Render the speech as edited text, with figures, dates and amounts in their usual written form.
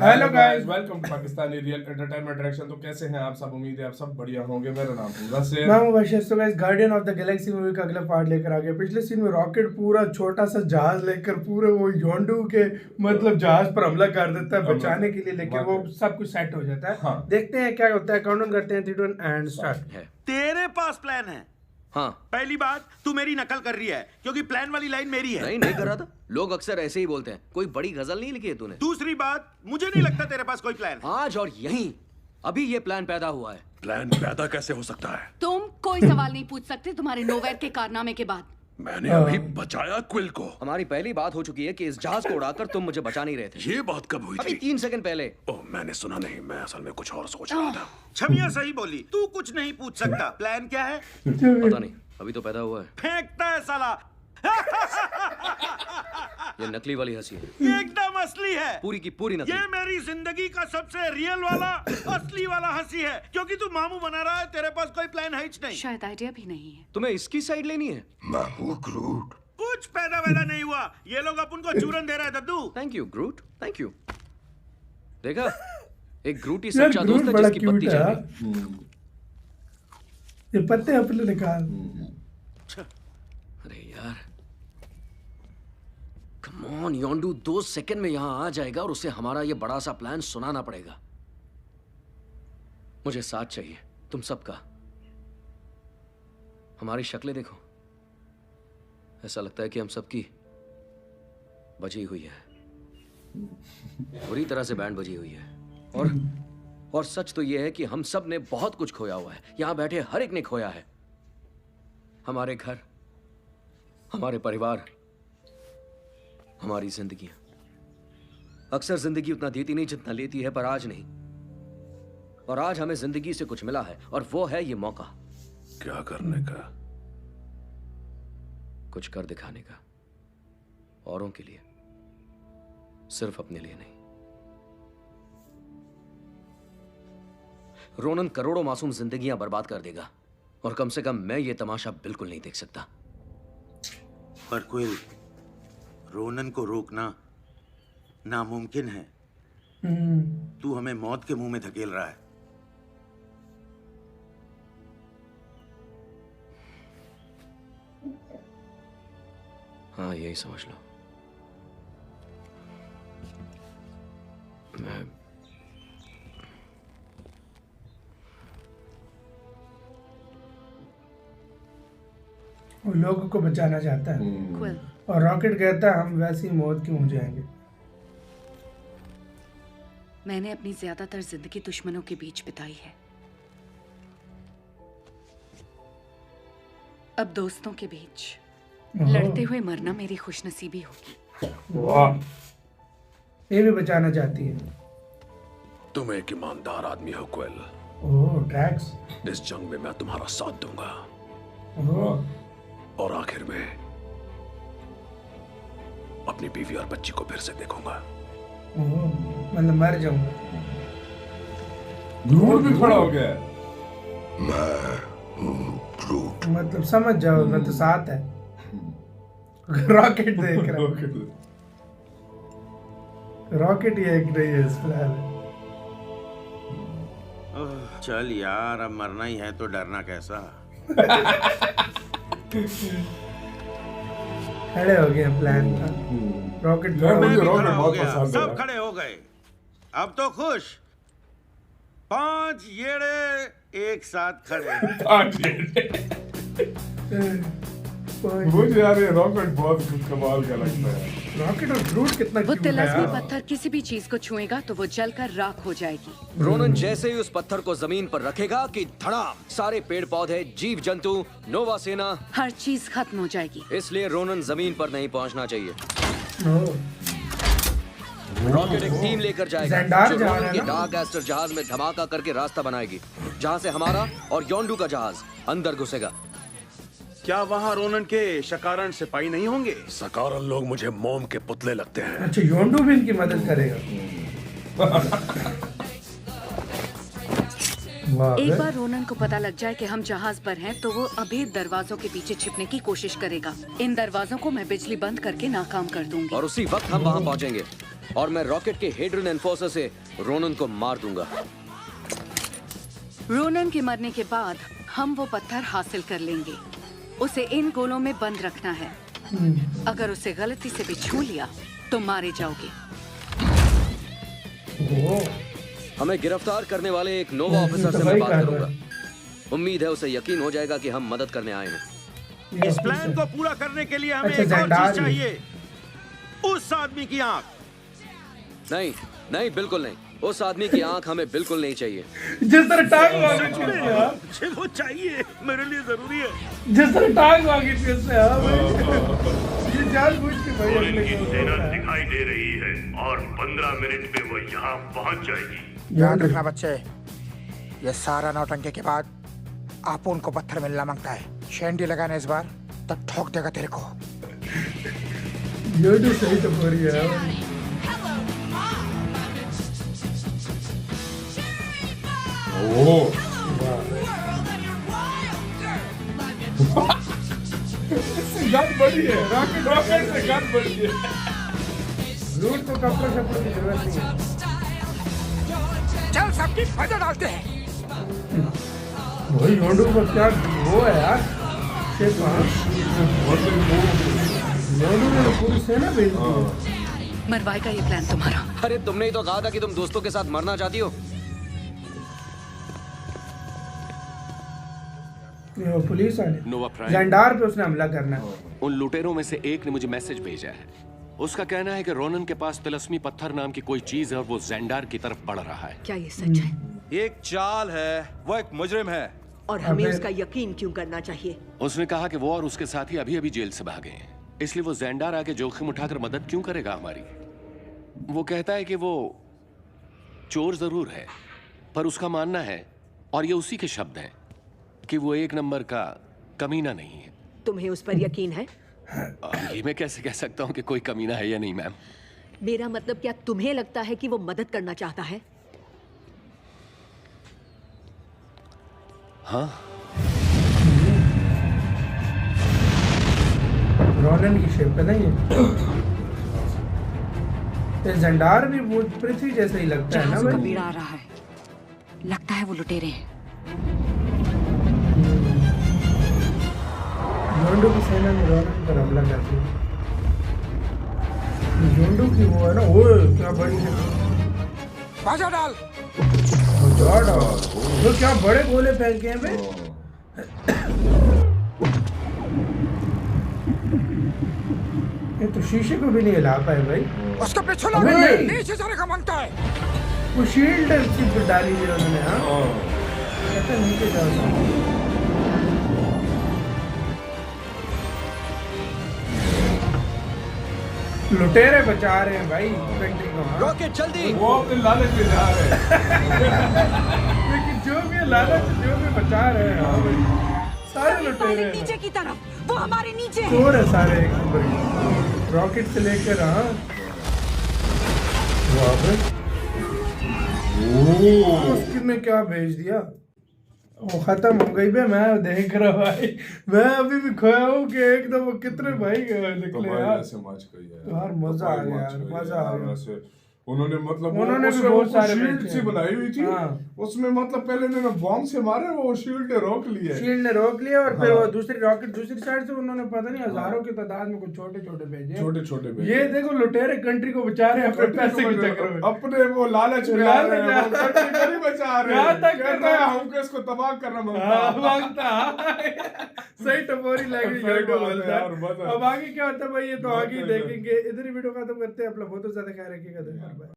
Hello guys, welcome to Pakistani real entertainment direction. तो कैसे हैं आप सब? उम्मीद है आप सब बढ़िया होंगे। मेरा नाम है शेर। मैं हूं बशीर। तो guys, guardian of the Galaxy movie का अगला पार्ट लेकर आ गया। पिछले सीन में रॉकेट पूरा छोटा सा जहाज लेकर पूरे वो योंडू के मतलब जहाज पर हमला कर देता है बचाने के लिए, लेकिन वो सब कुछ सेट हो जाता है। हाँ। देखते हैं क्या होता है। काउंटडाउन करते हैं 3 2 1 एंड स्टार्ट। तेरे पास प्लान है? हाँ। पहली बात, तू मेरी नकल कर रही है क्योंकि प्लान वाली लाइन मेरी है। नहीं कर रहा था। लोग अक्सर ऐसे ही बोलते हैं। कोई बड़ी गजल नहीं लिखी है तूने। दूसरी बात, मुझे नहीं लगता तेरे पास कोई प्लान है। आज और यहीं अभी ये प्लान पैदा हुआ है। प्लान पैदा कैसे हो सकता है? तुम कोई सवाल नहीं पूछ सकते तुम्हारे नोवेयर के कारनामे के बाद। मैंने अभी बचाया क्विल को। हमारी पहली बात हो चुकी है कि इस जहाज को उड़ाकर तुम मुझे बचा नहीं रहे थे। ये बात कब हुई अभी थी? 3 सेकंड पहले। ओह, मैंने सुना नहीं। मैं असल में कुछ और सोच रहा था। छमिया सही बोली, तू कुछ नहीं पूछ सकता। प्लान क्या है? पता नहीं, अभी तो पैदा हुआ है। फेंकता है साला। ये नकली वाली हंसी है। ये एकदम असली है। पूरी की पूरी नकली। ये मेरी जिंदगी का सबसे रियल वाला असली वाला हंसी है। क्योंकि तू मामू बना रहा है, तेरे पास कोई प्लान है ही नहीं। शायद आइडिया भी नहीं है। तुम्हें इसकी साइड लेनी है। मैं हूँ ग्रूट। कुछ पैदा वैदा नहीं हुआ। ये लोग अपन को चूरन दे रहा है दद्दू। Thank you Groot, thank you. देखा, एक ग्रूट ही यार, सच्चा ग्रूट दोस्त है बड़ा जिसकी क्यूट पत्ती है जल यार। गई। ये पत्ते अपने निकाल। अरे यार, कम ऑन योंडू, 2 सेकंड में यहां आ जाएगा और उसे हमारा ये बड़ा सा प्लान सुनाना पड़ेगा। मुझे साथ चाहिए तुम सबका। हमारी शक्लें देखो, ऐसा लगता है कि हम सबकी बजी हुई है, बुरी तरह से बैंड बजी हुई है। और सच तो यह है कि हम सब ने बहुत कुछ खोया हुआ है। यहां बैठे हर एक ने खोया है। हमारे घर, हमारे परिवार, हमारी जिंदगियां। अक्सर जिंदगी उतना देती नहीं जितना लेती है, पर आज नहीं। और आज हमें जिंदगी से कुछ मिला है और वो है ये मौका। क्या करने का? कुछ कर दिखाने का, औरों के लिए, सिर्फ अपने लिए नहीं। रोनन करोड़ों मासूम जिंदगियां बर्बाद कर देगा और कम से कम मैं ये तमाशा बिल्कुल नहीं देख सकता। पर क्विल, रोनन को रोकना नामुमकिन है। तू हमें मौत के मुंह में धकेल रहा है। हाँ, यही समझ लो। मैं वो लोगों को बचाना चाहता है क्विल, और रॉकेट कहता है हम वैसी मौत क्यों हो जाएंगे। मैंने अपनी ज्यादातर जिंदगी दुश्मनों के बीच बिताई है। अब दोस्तों के बीच लड़ते हुए मरना मेरी खुशनसीबी होगी। वाह, ये भी बचाना चाहती है। तुम एक ईमानदार आदमी हो क्विल। ओह ट्रैक्स। इस जंग में मैं तुम्हारा साथ दूंगा ओह, और आखिर में अपनी बीवी और बच्ची को फिर से देखूंगा। ओह, मतलब मर जाऊंगा। ग्रूट भी खड़ा हो गया है। मतलब समझ जाओ, मैं तो साथ है। रॉकेट देख रहा है। रॉकेट ही एक नहीं है इस प्लान में। चल यार, अब मरना ही है तो डरना कैसा। खड़े हो गए प्लान का। रॉकेट यार, खड़ा मुझे हो गया। रॉकेट खड़ा हो बहुत गया, पसंद है। सब खड़े हो गए। अब तो खुश। 5 येड़े एक साथ खड़े। मुझे यार ये रॉकेट बहुत कमाल का लगता है। रॉकेट और ग्रूट कितना वो क्यूट है तिलस्मी यार। पत्थर किसी भी चीज को छुएगा तो वो जलकर राख हो जाएगी। रोनन जैसे ही उस पत्थर को जमीन पर रखेगा कि धड़ाम, सारे पेड़ पौधे, जीव जंतु, नोवा सेना, हर चीज खत्म हो जाएगी। इसलिए रोनन जमीन पर नहीं पहुंचना चाहिए। ओह, रॉकेट एक टीम लेकर जाएगा ज़ेंडार जो जा रहा रोनन है के ना? डार्क एस्टर जहाज में धमाका करके रास्ता बनाएगी, जहां से हमारा और योंडू का जहाज अंदर घुसेगा। क्या वहाँ रोनन के शकारण सिपाही नहीं होंगे? सकारन लोग मुझे मोम के पुतले लगते हैं। अच्छा, योंडू भी इनकी मदद करेगा। वाह एक बे। बार रोनन को पता लग जाए कि हम जहाज पर हैं तो वो अभेद दरवाजों के पीछे छिपने की कोशिश करेगा। इन दरवाजों को मैं बिजली बंद करके नाकाम कर दूंगी। और उसी वक्त हम वहां पहुंचेंगे। और मैं रॉकेट के हेड्रन एनफोर्सर से रोनन को मार दूंगा। रोनन के मरने के बाद हम वो पत्थर हासिल कर लेंगे। उसे इन गोलों में बंद रखना है। अगर उसे गलती से भी छू लिया तो मारे जाओगे। हमें गिरफ्तार करने वाले एक नोवा ऑफिसर से मैं बात करूंगा। उम्मीद है उसे यकीन हो जाएगा कि हम मदद करने आए हैं। इस प्लान को पूरा करने के लिए हमें अच्छा, एक और ज़ेंडार चीज भी। चाहिए, उस आदमी की आंख। नहीं नहीं, बिल्कुल नहीं। उस आदमी की आंख हमें बिल्कुल नहीं चाहिए। जिस तरह टांग वागी थी उससे, हाँ। मुझे वो चाहिए, मेरे लिए जरूरी है। जिस तरह टांग वागी थी उससे, हाँ भाई। ये जानबूझ के भाई रोनन अपने की को सेना होता है। दिखाई दे रही है और 15 मिनट में वो यहाँ पहुँच जाएगी। याद रखना बच्चे, ये सारा नौटंकी के बाद आप उनको पत्थर मिलना मांगता है। शेंडी लगाना इस बार तो ठोक देगा तेरे को। ये तो सही तो बोल रही है। गन बड़ी है, रॉकेट से गन बड़ी है। लूट तो कपड़े शपड़े की जरूरत नहीं है। चल सबकी मजा डालते हैं। भाई योंडू को क्या वो है यार, शेफ वहाँ। योंडू ने तो पूरी सेना भेज दी है। मरवाएगा ये प्लान तुम्हारा। अरे तुमने ही तो कहा था कि तुम दोस्तों के साथ मरना चाहती हो। ये वो पुलिस वाले नोवा प्राइम, जेंडार पे उसने हमला करना है। उन लुटेरों में से एक ने मुझे मैसेज भेजा है। उसका कहना है कि रोनन के पास तिलस्मी पत्थर नाम की कोई चीज है और वो जेंडार की तरफ बढ़ रहा है। क्या ये सच है? ये एक चाल है, वो एक मुजरिम है। और हमें अबे- उसका यकीन क्यों करना चाहिए? उसने कहा कि वो और उसके साथी अभी अभी जेल से भागे हैं, इसलिए वो जेंडार आके जोखिम उठाकर मदद क्यों करेगा हमारी। वो कहता है कि वो चोर जरूर है, पर उसका मानना है, और ये उसी के शब्द हैं, कि वो एक नंबर का कमीना नहीं है। तुम्हें उस पर यकीन है? ये मैं कैसे कह सकता हूँ कि कोई कमीना है या नहीं मैम। मेरा मतलब, क्या तुम्हें लगता है कि वो मदद करना चाहता है? हाँ, रोनन की शेप पे नहीं है। ये जेंडार भी वो पृथ्वी जैसा ही लगता है ना जहाजों का भाई। बीड़ा आ रहा है। लगता है वो लुटेरे हैं। योंडू की सेना में रोनन पर हमला करती है। योंडू की वो है ना, वो क्या बड़ी है। मजा डाल। तो क्या बड़े गोले फेंके हैं बे। ये तो शीशे को भी नहीं हिला पाए भाई। उसका पीछे अबे लग, नहीं। नीचे जाने का मांगता है। वो शील्ड सिर्फ डाली है उन्होंने, हाँ। कहते हैं नीचे जाओ। लुटेरे बचा रहे हैं भाई कंट्री को, हाँ। रॉकेट जल्दी। वो अपने लालच में जा रहे हैं। लेकिन जो भी लालच जो भी बचा रहे हैं, हाँ भाई। सारे लुटेरे हैं। नीचे की तरफ, वो हमारे नीचे है। चोर है सारे एक नंबर के। रॉकेट से लेकर, हाँ। वाह बे। उसने क्या भेज दिया, वो खत्म हो गई बे। मैं देख रहा भाई, मैं अभी भी खोया हूँ कि एकदम वो कितने भाई निकले यार। ऐसे मच गई है यार मजा आ गया यार, मजा आ गया। वैसे उन्होंने मतलब उन्होंने भी उसमें बहुत सारे शील्ड भेजे सी हैं। बनाई हुई थी। हाँ। उसमें मतलब पहले उन्होंने बॉम्ब से मारे, वो शील्ड ने रोक लिए। शील्ड ने रोक लिया और फिर हाँ। वो दूसरी रॉकेट दूसरी साइड से उन्होंने पता नहीं हजारों की तादाद में कुछ छोटे छोटे भेजे। छोटे छोटे भेजे। ये देखो लुटेरे कंट्री को बचा रहे हैं अपने पैसे के चक्कर में। अपने वो लालच में आ रहे हैं, वो कंट्री को नहीं बचा रहे यहाँ हैं। तक कहता है हमको इसको तबाह करना हाँ, मांगता। मांगता। सही टपोरी लैंग्वेज सही योंडू बात है बोलता यार, है। मजा। अब आगे क्या होता है भाई, ये तो आगे ही मजा। देखेंगे। इधर ही वीडियो खत्म करते हैं। आप लोग बहुत ज्यादा ख्याल रखिएगा।